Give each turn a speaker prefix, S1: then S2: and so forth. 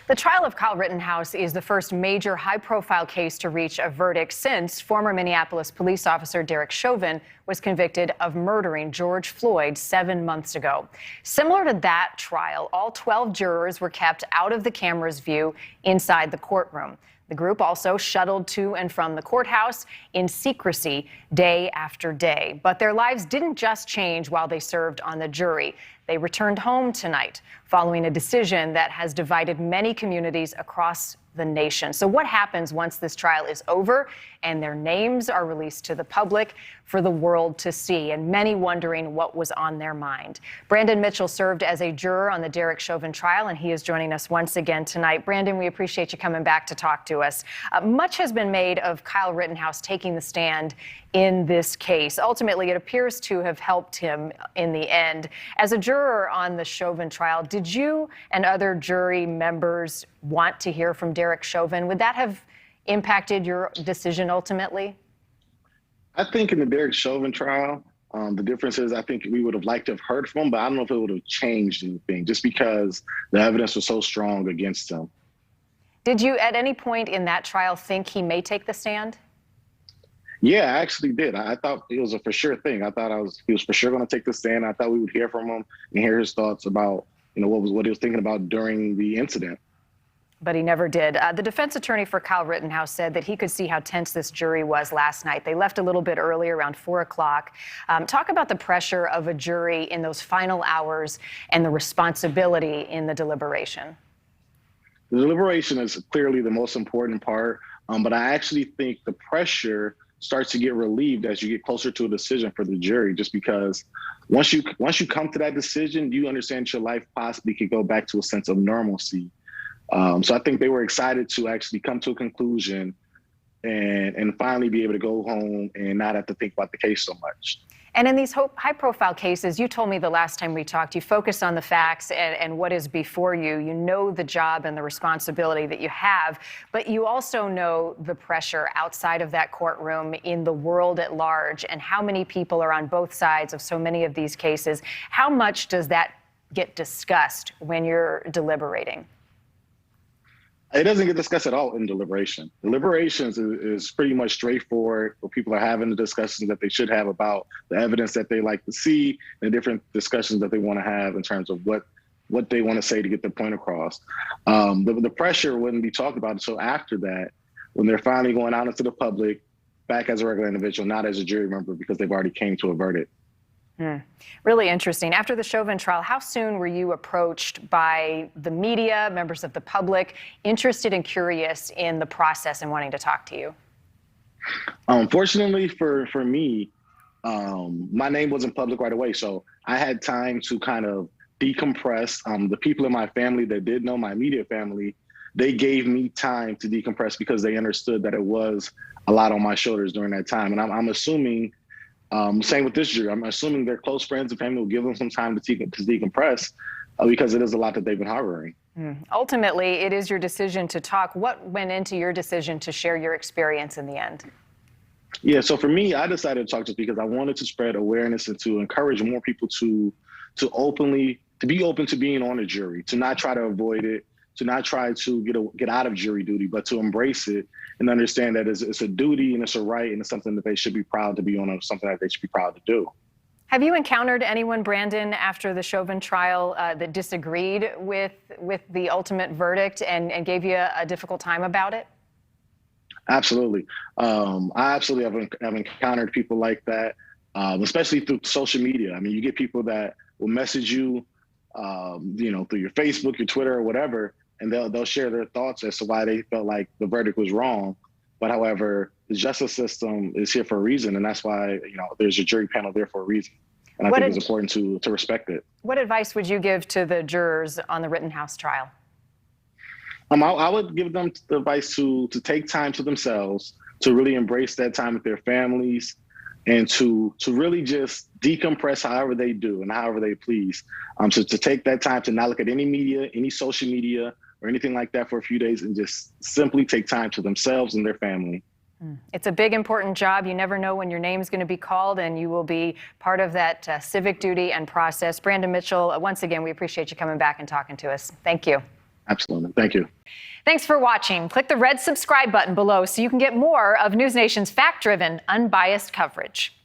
S1: The trial of Kyle Rittenhouse is the first major high-profile case to reach a verdict since former Minneapolis police officer Derek Chauvin was convicted of murdering George Floyd 7 months ago. Similar to that trial, all 12 jurors were kept out of the camera's view inside the courtroom. The group also shuttled to and from the courthouse in secrecy day after day. But their lives didn't just change while they served on the jury. They returned home tonight following a decision that has divided many communities across the nation. So what happens once this trial is over and their names are released to the public for the world to see, and many wondering what was on their mind? Brandon Mitchell served as a juror on the Derek Chauvin trial, and he is joining us once again tonight. Brandon, we appreciate you coming back to talk to us. Much has been made of Kyle Rittenhouse taking the stand in this case. Ultimately, it appears to have helped him in the end. As a juror on the Chauvin trial, did you and other jury members want to hear from Derek Chauvin? Would that have impacted your decision ultimately?
S2: I think in the Derek Chauvin trial, the difference is I think we would have liked to have heard from him, but I don't know if it would have changed anything just because the evidence was so strong against him.
S1: Did you at any point in that trial think he may take the stand?
S2: Yeah, I actually did. I thought it was a for sure thing. I thought he was for sure going to take the stand. I thought we would hear from him and hear his thoughts about, what he was thinking about during the incident.
S1: But he never did. The defense attorney for Kyle Rittenhouse said that he could see how tense this jury was last night. They left a little bit early, around 4 o'clock. Talk about the pressure of a jury in those final hours and the responsibility in the deliberation.
S2: The deliberation is clearly the most important part, but I actually think the pressure starts to get relieved as you get closer to a decision for the jury, just because once you come to that decision, you understand your life possibly could go back to a sense of normalcy. So I think they were excited to actually come to a conclusion and finally be able to go home and not have to think about the case so much.
S1: And in these high-profile cases, you told me the last time we talked, you focus on the facts and what is before you. You know the job and the responsibility that you have, but you also know the pressure outside of that courtroom in the world at large and how many people are on both sides of so many of these cases. How much does that get discussed when you're deliberating?
S2: It doesn't get discussed at all in deliberation. Deliberations is pretty much straightforward, where people are having the discussions that they should have about the evidence that they like to see and different discussions that they want to have in terms of what they want to say to get their point across. The pressure wouldn't be talked about until after that, when they're finally going out into the public, back as a regular individual, not as a jury member, because they've already came to a verdict.
S1: Really interesting. After the Chauvin trial, how soon were you approached by the media, members of the public, interested and curious in the process and wanting to talk to you?
S2: Fortunately for me, my name wasn't public right away, so I had time to kind of decompress. The people in my family that did know, my immediate family, they gave me time to decompress because they understood that it was a lot on my shoulders during that time. And I'm assuming, same with this jury, I'm assuming their close friends and family will give them some time to decompress because it is a lot that they've been harboring.
S1: Ultimately, it is your decision to talk. What went into your decision to share your experience in the end?
S2: Yeah, so for me, I decided to talk just because I wanted to spread awareness and to encourage more people to be open to being on a jury, to not try to avoid it, to not try to get out of jury duty, but to embrace it and understand that it's a duty and it's a right and it's something that they should be proud to be on, or something that they should be proud to do.
S1: Have you encountered anyone, Brandon, after the Chauvin trial that disagreed with the ultimate verdict and gave you a difficult time about it?
S2: Absolutely. I absolutely have encountered people like that, especially through social media. I mean, you get people that will message you, through your Facebook, your Twitter, or whatever, and they'll share their thoughts as to why they felt like the verdict was wrong. But however, the justice system is here for a reason, and that's why there's a jury panel there for a reason. And I think it's important to respect it. What
S1: advice would you give to the jurors on the Rittenhouse trial?
S2: I would give them the advice to take time to themselves, to really embrace that time with their families, and to really just decompress however they do and however they please. So to take that time to not look at any media, any social media, or anything like that for a few days, and just simply take time to themselves and their family.
S1: It's a big, important job. You never know when your name is going to be called, and you will be part of that civic duty and process. Brandon Mitchell, once again, we appreciate you coming back and talking to us. Thank you.
S2: Absolutely. Thank you.
S1: Thanks for watching. Click the red subscribe button below so you can get more of NewsNation's fact-driven, unbiased coverage.